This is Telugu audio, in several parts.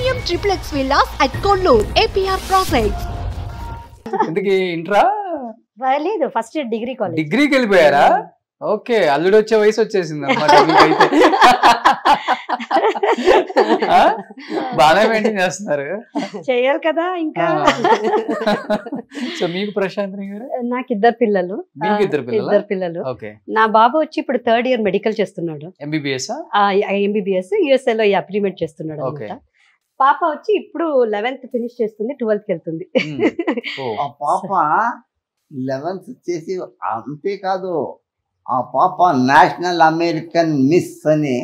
Premium triplex villas at Kollur, APR Projects. ఎందుకు ఇంట్రా లేదు ఫస్ట్ ఇయర్ డిగ్రీ కాలేజ్. డిగ్రీకి వెళ్ళిపోయారా? ఓకే, అల్లుడు వచ్చే వయసు వచ్చేసింది అన్నమాట మీకైతే. బాగా మెయింటైన్ చేస్తున్నారు. చేయాలి కదా ఇంకా. సో మీకు ప్రశాంత్ గారు? నాకు ఇద్దరు పిల్లలు. మీకు ఇద్దరు పిల్లలు. ఓకే. నా బాబు వచ్చి ఇప్పుడు 3rd ఇయర్ మెడికల్ చేస్తున్నాడు. ఎంబీబీఎస్ యుఎస్ఏ లో అప్రిమెంట్ చేస్తున్నాడు అన్నమాట. పాప వచ్చి ఇప్పుడు 11th ఫినిష్ చేస్తుంది, 12th కి వెళ్తుంది. ఆ పాప 11th చేసి అంతేకాదు, ఆ పాప నేషనల్ అమెరికన్ మిస్ అని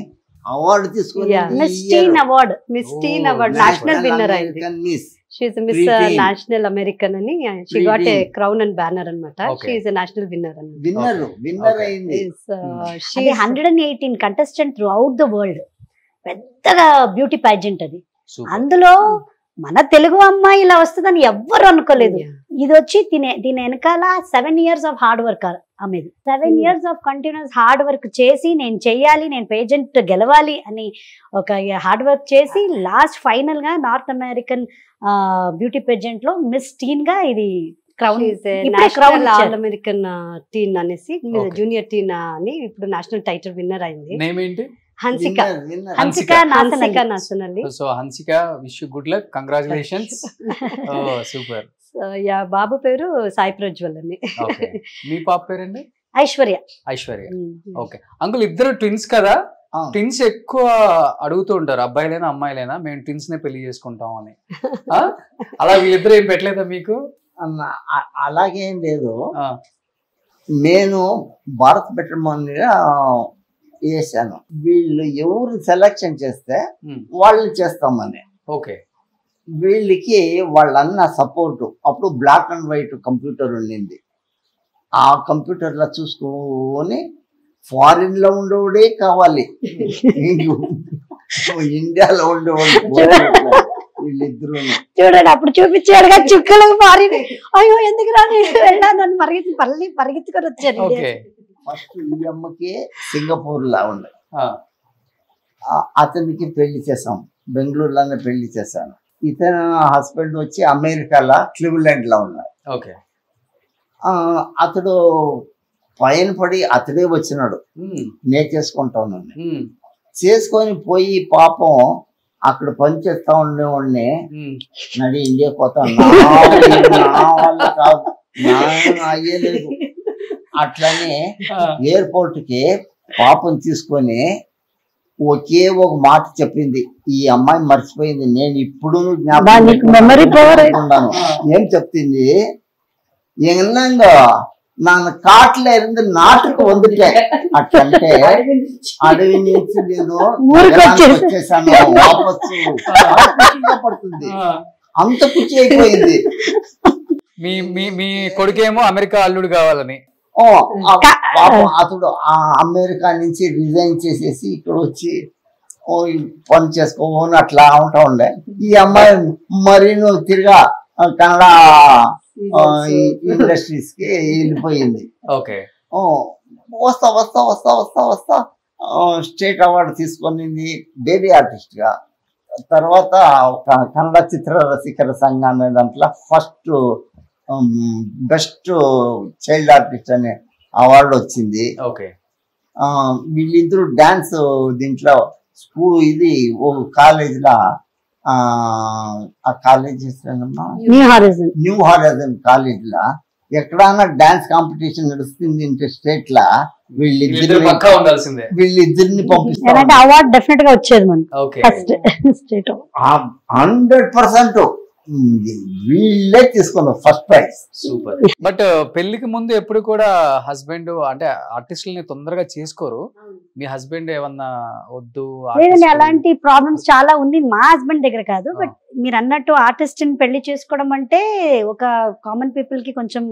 అవార్డు తీసుకుని మిస్ టీన్ అవార్డ్ నేషనల్ విన్నర్ అయింది. షీఈస్ మిస్ నేషనల్ అమెరికన్ అని she got a crown and banner అన్నమాట. షీఈస్ నేషనల్ విన్నర్ విన్నర్ అయింది. She 118 contestant through out the world. పెద్దగా బ్యూటీ ప్యాజెంట్ అది. అందులో మన తెలుగు అమ్మాయి ఇలా వస్తుందని ఎవ్వరు అనుకోలేదు. ఇది వచ్చి దీని వెనకాల 7 years ఆఫ్ హార్డ్ వర్క్ ఆమెది. 7 years of continuous hard work చేసి నేను చెయ్యాలి, నేను పేజెంట్ గెలవాలి అని ఒక హార్డ్ వర్క్ చేసి లాస్ట్ ఫైనల్ గా నార్త్ అమెరికన్ బ్యూటీ పేజెంట్ లో మిస్ టీన్ గా ఇది క్రౌన్ ఆల్ అమెరికన్ టీన్ అనేసి జూనియర్ టీన్ అని ఇప్పుడు నేషనల్ టైటిల్ విన్నర్ అయింది. హన్సిక నాసనల్లి. So Hansika, wish you good luck, congratulations. Super. బాబు పేరు సాయి ప్రజ్వల్ అని. మీ పాప పేరండి? ఐశ్వర్య. ఓకే. అంకుల్ ఇద్దరు ట్విన్స్ కదా, ట్విన్స్ ఎక్కువ అడుగుతూ ఉంటారు, అబ్బాయిలైనా అమ్మాయిలైనా మేము ట్విన్స్ నే పెళ్లి చేసుకుంటాం అని. అలా వీళ్ళిద్దరు ఏం పెట్టలేదా మీకు? అలాగేం లేదు. నేను భారత్ పెట్టమని వేసాను. వీళ్ళు ఎవరు సెలెక్షన్ చేస్తే వాళ్ళని చేస్తామని. ఓకే. వీళ్ళకి వాళ్ళన్న సపోర్ట్. అప్పుడు బ్లాక్ అండ్ వైట్ కంప్యూటర్ ఉండింది. ఆ కంప్యూటర్ లో చూసుకొని ఫారిన్ లో ఉండేవాడే కావాలి, ఇండియాలో ఉండేవాడు వీళ్ళిద్దరు. చూడండి అప్పుడు చూపించాడుగా చుక్కలు మారి. అయ్యో ఎందుకు రాని వెళ్ళాను పరిగెత్తుకొని వచ్చాను. ఫస్ట్ ఈ అమ్మకి సింగపూర్ లా ఉండే, అతనికి పెళ్లి చేసాం, బెంగళూరులోనే పెళ్లి చేశాను. ఇతను హస్బెండ్ వచ్చి అమెరికాలో క్లివ్లాండ్ లో ఉన్నారు. అతడు పైన పడి అతడే వచ్చినాడు, నే చేసుకుంటాను. చేసుకొని పోయి పాపం అక్కడ పని చేస్తా ఉండేవాడిని. నడి ఇండియా పోతాను, నా వల్ల కాదు, అయ్యలేదు. అట్లనే ఎయిర్పోర్ట్ కి పాపం తీసుకొని ఒకే ఒక మాట చెప్పింది, ఈ అమ్మాయి మర్చిపోయింది, నేను ఇప్పుడు జ్ఞాపకం. ఏం చెప్తుంది, ఎన్నాంగ நான் காட்டுல இருந்து நாட்டுக்கு வந்துட்டேன் అట్లంటే అడవి నుంచి నేను వచ్చేసాను వాపసు. పడుతుంది, అంత పిచ్చి అయిపోయింది. మీ కొడుకేమో అమెరికా అల్లుడు కావాలని. అతడు అమెరికా నుంచి రిజైన్ చేసేసి ఇక్కడ వచ్చి పని చేసుకోని అట్లా ఉంటా ఉండే. ఈ అమ్మాయి మరి నువ్వు తిరిగా కన్నడ ఇండస్ట్రీస్ కి వెళ్ళిపోయింది. వస్తా వస్తా వస్తా వస్తా వస్తా స్టేట్ అవార్డు తీసుకునింది బేబీ ఆర్టిస్ట్ గా. తర్వాత కన్నడ చిత్ర రసికర సంఘం అనే దాంట్లో ఫస్ట్ బెస్ట్ చైల్డ్ ఆర్టిస్ట్ అనే అవార్డు వచ్చింది. వీళ్ళిద్దరు డాన్స్ దీంట్లో స్కూల్ ఇది ఓ కాలేజ్ లా, ఆ కాలేజ్ న్యూ హారిజన్ కాలేజ్ లా ఎక్కడైనా డాన్స్ కాంపిటీషన్ నడుస్తుంది అంటే స్టేట్ లా వీళ్ళిద్దరిని పంపిస్తారు. అవార్డు డెఫినెట్ గా వచ్చేది మనకి 100%. వీళ్ళే తీసుకున్నారు ఫస్ట్ ప్రైజ్. సూపర్. బట్ పెళ్లికి ముందు ఎప్పుడు కూడా హస్బెండ్ అంటే ఆర్టిస్టులని తొందరగా చేసుకోరు. మీ హస్బెండ్ ఏమన్నా వద్దు? లేదండి, అలాంటి ప్రాబ్లమ్స్ చాలా ఉంది మా హస్బెండ్ దగ్గర కాదు. బట్ మీరు అన్నట్టు ఆర్టిస్ట్ ని పెళ్లి చేసుకోవడం అంటే ఒక కామన్ పీపుల్ కి కొంచెం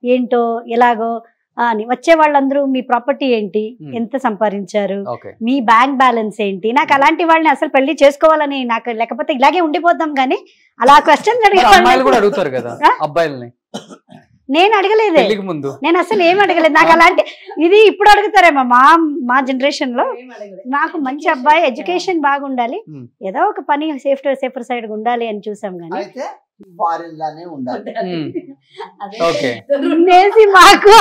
ఏంటో ఎలాగో అని వచ్చే వాళ్ళందరూ మీ ప్రాపర్టీ ఏంటి, ఎంత సంపాదించారు, మీ బ్యాంక్ బ్యాలెన్స్ ఏంటి, నాకు అలాంటి వాళ్ళని అసలు పెళ్లి చేసుకోవాలని నాకు, లేకపోతే ఇలాగే ఉండిపోతాం. కానీ అలా క్వశ్చన్స్ అమ్మాయిలు కూడా అడుగుతారు కదా అబ్బాయిల్ని. నేను అడగలేదే, పెళ్లికి ముందు నేను అసలు ఏం అడగలేదు. నాకు అలాంటి ఇది ఇప్పుడు అడుగుతారేమో మా జనరేషన్ లో. నాకు మంచి అబ్బాయి, ఎడ్యుకేషన్ బాగుండాలి, ఏదో ఒక పని సేఫర్ సైడ్ ఉండాలి అని చూసాం. కానీ అయితే ఫారిన్ లానే ఉండాలి. ఓకే మాకు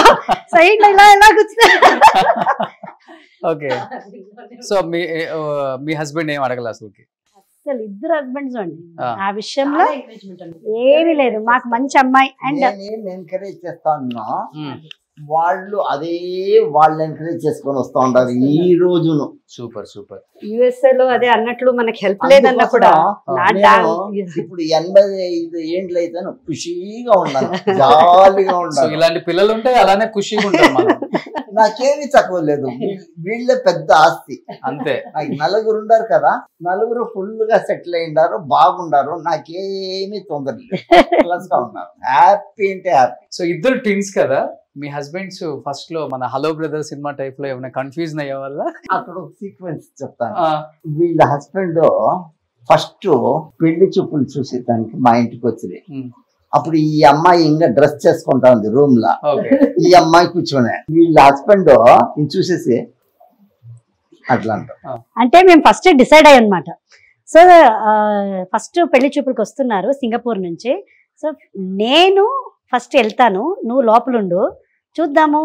సైడ్ ఇలా ఎలా కూర్చున్నా. ఓకే. సో మీ హస్బెండ్ ఏం అడగల అసలుకి? అసలు ఇద్దరు హస్బెండ్స్ అండి ఆ విషయంలో ఏమీ లేదు. మాకు మంచి అమ్మాయి. అండ్ నేనేం ఎంకరేజ్ చేస్తాను, వాళ్ళు వాళ్ళు ఎంకరేజ్ చేసుకొని వస్తా ఉంటారు ఈ రోజును. Super super. యుఎస్ఏ లో అదే అన్నట్లు మనకి హెల్ప్ లేదన్న కూడా ఇప్పుడు 85 ఏండ్లు అయితే ఖుషీగా ఉన్నాను, జాలీగా ఉన్నాను. ఇలాంటి పిల్లలు ఉంటే అలానే ఖుషీగా ఉంటాం. నాకేమీ తక్కువ లేదు, వీళ్ళే పెద్ద ఆస్తి. అంతే. నాకు 4 ఉన్నారు కదా, 4 ఫుల్ గా సెటిల్ అయిండారు, బాగుండారు, నాకేమీ తొందర లేదు, ప్లస్ గా ఉన్నారు, హ్యాపీ అంటే హ్యాపీ. సో ఇద్దరు ట్విన్స్ కదా, మీ హస్బెండ్స్ ఫస్ట్ లో మన హలో బ్రదర్ సినిమా టైప్ లో ఏమైనా కన్ఫ్యూజన్ అయ్యే వల్ల? అక్కడ ఒక సీక్వెన్స్ చెప్తాను. వీళ్ళ హస్బెండ్ ఫస్ట్ పెళ్లి చూపులు చూసి దానికి మా ఇంటికి వచ్చింది. అప్పుడు ఈ అమ్మాయి ఇంకా డ్రెస్ చేసుకుంటా ఉంది రూమ్ లా, ఈ అమ్మాయి కూర్చొని వీళ్ళ హస్బెండ్ చూసేసి అట్లా అంటారు. అంటే మేము ఫస్ట్ డిసైడ్ అయ్యి అనమాట. సో ఫస్ట్ పెళ్లి చూపులకు వస్తున్నారు సింగపూర్ నుంచి. సో నేను ఫస్ట్ వెళ్తాను, నువ్వు లోపలుండు, చూద్దాము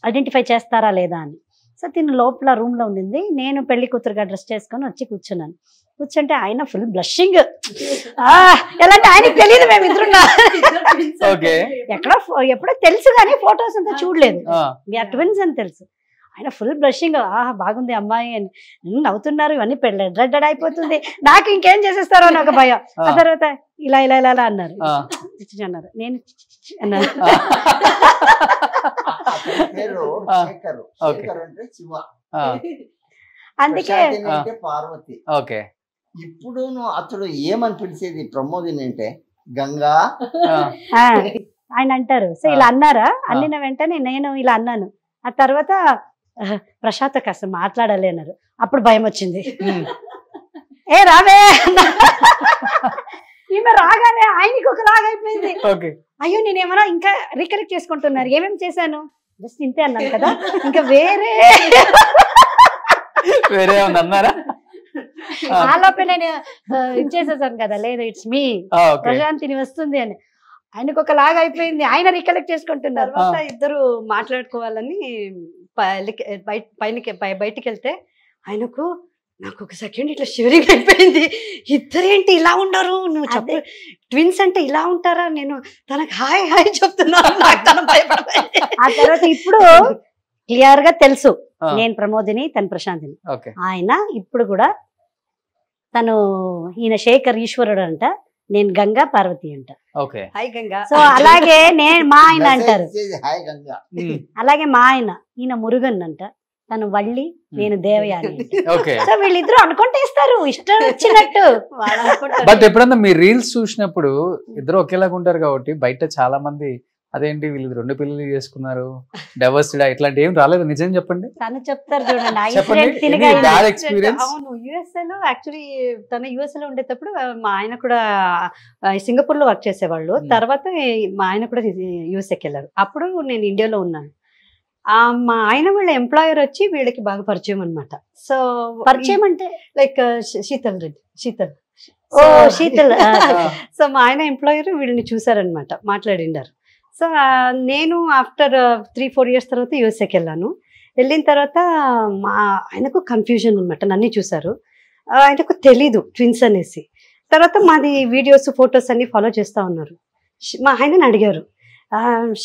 ఐడెంటిఫై చేస్తారా లేదా అని. సో తిను లోపల రూమ్ లో ఉండింది. నేను పెళ్లి కూతురుగా డ్రెస్ చేసుకొని వచ్చి కూర్చున్నాను. కూర్చుంటే ఆయన ఫుల్ బ్లషింగ్. ఎలాంటి ఆయనకి తెలియదు మేము ఇద్దరున్నా, ఎప్పుడో తెలుసు కానీ ఫొటోస్ అంతా చూడలేదు, ట్విన్స్ అని తెలుసు. ఆయన ఫుల్ బ్లషింగ్, బాగుంది అమ్మాయి అని నవ్వుతున్నారు. ఇవన్నీ రెడ్ అయిపోతుంది, నాకు ఇంకేం చేసేస్తారో అని ఒక భయం. ఆ తర్వాత ఇలా ఇలా ఇలా ఇలా అన్నారు, నేను అన్నారు. అందుకే పార్వతి. ఇప్పుడు అతడు ఏమని పిలిచేది ప్రమోదిని అంటే గంగా ఆయన అంటారు. సో ఇలా అన్నారా, అన్నిన వెంటనే నేను ఇలా అన్నాను. ఆ తర్వాత ప్రశాంత్ కాస్త మాట్లాడాలి అన్నారు. అప్పుడు భయం వచ్చింది, ఏ రావే. ఈమె రాగానే ఆయనకి ఒకలాగా అయిపోయింది. అయ్యో నేనేమన్నా ఇంకా రికలెక్ట్ చేసుకుంటున్నారు, ఏమేమి చేశాను, జస్ట్ ఇంతే అన్నాను కదా, ఇంకా వేరే అన్నారా? ఆ లోపల నేను ఇచ్చేసేసాను కదా, లేదు ఇట్స్ మీ ప్రశాంతిని వస్తుంది అని. ఆయనకు ఒకలాగా అయిపోయింది, ఆయన రికలెక్ట్ చేసుకుంటున్నారు. తర్వాత ఇద్దరు మాట్లాడుకోవాలని బయటికి వెళ్తే ఆయనకు నాకు ఒక సెకండ్ ఇట్లా షివరింగ్ అయిపోయింది. ఇద్దరేంటి ఇలా ఉండరు, నువ్వు చెప్పు ట్విన్స్ అంటే ఇలా ఉంటారా, నేను తనకు హాయ్ హాయ్ చెప్తున్నాను, నాకు తన భయపడతాయి. ఆ తర్వాత ఇప్పుడు క్లియర్ గా తెలుసు నేను ప్రమోదిని, తను ప్రశాంతిని. ఆయన ఇప్పుడు కూడా తను ఈయన శేఖర్ ఈశ్వరుడు అంట, నేను గంగా పార్వతి అంట. సో అలాగే మా ఆయన అంటారు, అలాగే మా ఆయన ఈయన మురుగన్ అంట, తను వల్లి, నేను దేవయాని. సో వీళ్ళిద్దరు అనుకుంటేస్తారు ఇష్టం వచ్చినట్టు. బట్ ఎప్పుడన్నా మీ రీల్స్ చూసినప్పుడు ఇద్దరు ఒకేలాగా ఉంటారు కాబట్టి బయట చాలా మంది అదేంటి వీళ్ళు 2 పిల్లలు చేసుకున్నారు, డైవర్స్డ్, ఇట్లాంటి ఏం రాలేదు, నిజం చెప్పండి. తను చెప్తారు చూడండి. అవును, యుఎస్ఏ లో యాక్చువల్లీ తన యుఎస్ఏ లో ఉండేటప్పుడు మా ఆయన కూడా సింగపూర్ లో వర్క్ చేసేవాళ్ళు. తర్వాత మా ఆయన కూడా యుఎస్ఏకి వెళ్ళారు. అప్పుడు నేను ఇండియాలో ఉన్నాను. మా ఆయన వాళ్ళ ఎంప్లాయర్ వచ్చి వీళ్ళకి బాగా పరిచయం అనమాట. సో పరిచయం అంటే లైక్ శీతల్. సో మా ఆయన ఎంప్లాయర్ వీళ్ళని చూసారనమాట, మాట్లాడిండారు. సో నేను ఆఫ్టర్ 3-4 years తర్వాత యూఎస్ఏకి వెళ్ళాను. వెళ్ళిన తర్వాత ఆయనకు కన్ఫ్యూజన్ అనమాట, నన్ను చూసారు, ఆయనకు తెలీదు ట్విన్స్ అనేసి. తర్వాత మాది వీడియోస్ ఫొటోస్ అన్ని ఫాలో చేస్తూ ఉన్నారు. మా ఆయనని అడిగారు,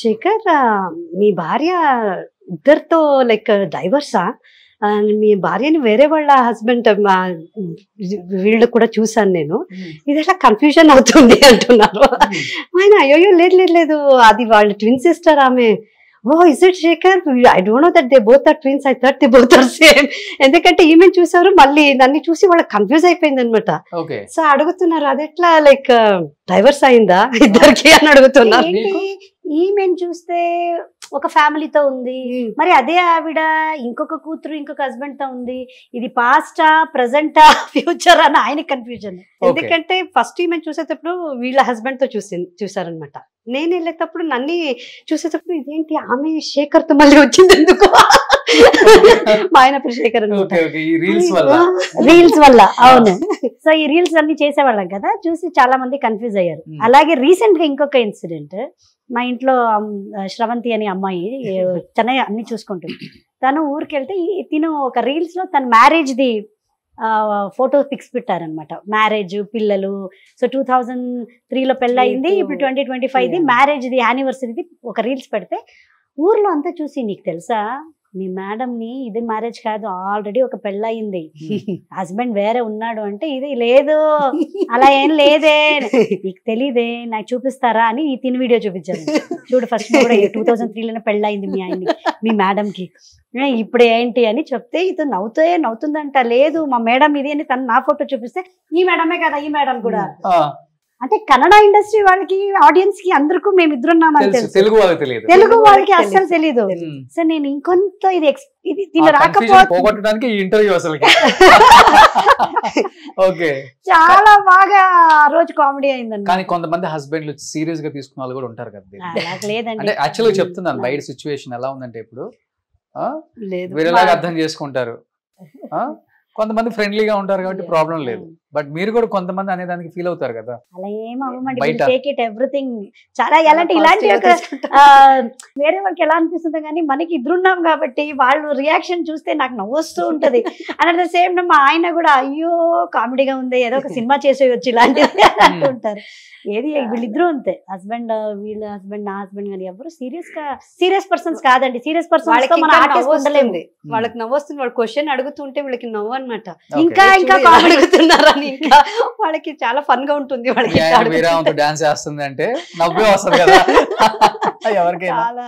శేఖర్ మీ భార్య ఇద్దరితో లైక్ డైవర్సా, మీ భార్యని వేరే వాళ్ళ హస్బెండ్ వీళ్ళు కూడా చూసాను నేను, ఇది ఎట్లా కన్ఫ్యూజన్ అవుతుంది అంటున్నారు. ఆయన అయ్యో లేదు అది వాళ్ళ ట్విన్ సిస్టర్ ఆమె. Oh is it Shekhar, I don't know that they both are twins, I thought they both are same. ఎందుకంటే ఈమె చూసారు, మళ్ళీ నన్ను చూసి వాళ్ళకి కన్ఫ్యూజ్ అయిపోయింది అనమాట. సో అడుగుతున్నారు అది ఎట్లా లైక్ డైవర్స్ అయిందా ఇద్దరికి అని అడుగుతున్నారు. ఈమెను చూస్తే ఒక ఫ్యామిలీతో ఉంది, మరి అదే ఆవిడ ఇంకొక కూతురు ఇంకొక హస్బెండ్ తో ఉంది, ఇది పాస్టా ప్రెసెంటా ఫ్యూచర్ అని ఆయన కన్ఫ్యూజన్. ఎందుకంటే ఫస్ట్ ఈమె చూసేటప్పుడు వీళ్ళ హస్బెండ్ తో చూసారనమాట. నేను వెళ్ళేటప్పుడు నన్ను చూసేటప్పుడు ఇదేంటి ఆమె శేఖర్ తో మళ్ళీ వచ్చింది ఎందుకు, మా ఆయన పేరు శేఖర్ రీల్స్ వల్ల. అవును. సో ఈ రీల్స్ అన్ని చేసేవాళ్ళం కదా, చూసి చాలా మంది కన్ఫ్యూజ్ అయ్యారు. అలాగే రీసెంట్ గా ఇంకొక ఇన్సిడెంట్, మా ఇంట్లో శ్రవంతి అనే అమ్మాయి చెన్నై అన్ని చూసుకుంటుంది. తను ఊరికెళ్తే తిను ఒక రీల్స్ లో తన మ్యారేజ్ ది ఫోటో పిక్స్ పెట్టారనమాట. మ్యారేజ్, పిల్లలు. సో 2003లో పెళ్ళయింది, ఇప్పుడు 2025 మ్యారేజ్ ది యానివర్సరీది ఒక రీల్స్ పెడితే ఊర్లో అంతా చూసి, నీకు తెలుసా మీ మేడం ని ఇది మ్యారేజ్ కాదు, ఆల్రెడీ ఒక పెళ్ళయింది, హస్బెండ్ వేరే ఉన్నాడు అంటే, ఇది లేదు అలా ఏం లేదే, నీకు తెలీదే, నాకు చూపిస్తారా అని ఈ తిని వీడియో చూపించారు. చూడు ఫస్ట్ కూడా 2003లోనే పెళ్ళయింది మీ ఆయన్ని, మీ మేడం కి, ఇప్పుడు ఏంటి అని చెప్తే ఇది నవ్వుతుందంట. లేదు మా మేడం ఇది అని తను నా ఫోటో చూపిస్తే, ఈ మేడమే కదా ఈ మేడం కూడా. అంటే కన్నడ ఇండస్ట్రీ వాళ్ళకి, ఆడియన్స్ కి అందరికీ మేము ఇద్దరున్నామని తెలుసు, తెలుగు వాళ్ళకి అస్సలు తెలీదు. సో నేను ఇంకొంత ఇది దీని రాకపోతే చాలా బాగా ఆ రోజు కామెడీ అయిందండి. కానీ కొంతమంది హస్బెండ్లు సీరియస్ గా తీసుకున్న వాళ్ళు కూడా ఉంటారు కదా. లేదండి, యాక్చువల్గా చెప్తున్నాను, బయట సిచ్యువేషన్ ఎలా ఉందంటే ఇప్పుడు వేరేలాగా అర్థం చేసుకుంటారు. కొంతమంది ఫ్రెండ్లీగా ఉంటారు కాబట్టి ప్రాబ్లం లేదు, బట్ మీరు కూడా కొంతమంది అనేదానికి ఫీల్ అవుతారు కదా. అలా ఏమవ్వమండి, టేక్ ఇట్ ఎవ్రీథింగ్ చాలా ఇలాంటి వేరే వాళ్ళకి ఎలా అనిపిస్తుంది కానీ మనకి ఇద్దరున్నాం కాబట్టి వాళ్ళు రియాక్షన్ చూస్తే నాకు నవ్వొస్తూ ఉంటది. And at the same time మా ఆయన కూడా అయ్యో కామెడీగా ఉంది, ఏదో ఒక సినిమా చేసేయచ్చు ఇలాంటిది అంటుంటారు. ఏది వీళ్ళిద్దరూ అంతే, హస్బెండ్ వీళ్ళ హస్బెండ్ నా హస్బెండ్ కానీ ఎవరు సీరియస్ పర్సన్స్ కాదండి. సీరియస్ పర్సన్స్ వాళ్ళకి నవ్వొస్తుంది, వాళ్ళు క్వశ్చన్ అడుగుతుంటే వీళ్ళకి నవ్వు అనమాట, ఇంకా అడుగుతున్నారని. ఇంకా వాళ్ళకి చాలా ఫన్ గా ఉంటుంది. వాళ్ళకి డాన్స్ చేస్తుంది అంటే నవ్వే వస్తుంది కదా ఎవరికైనా.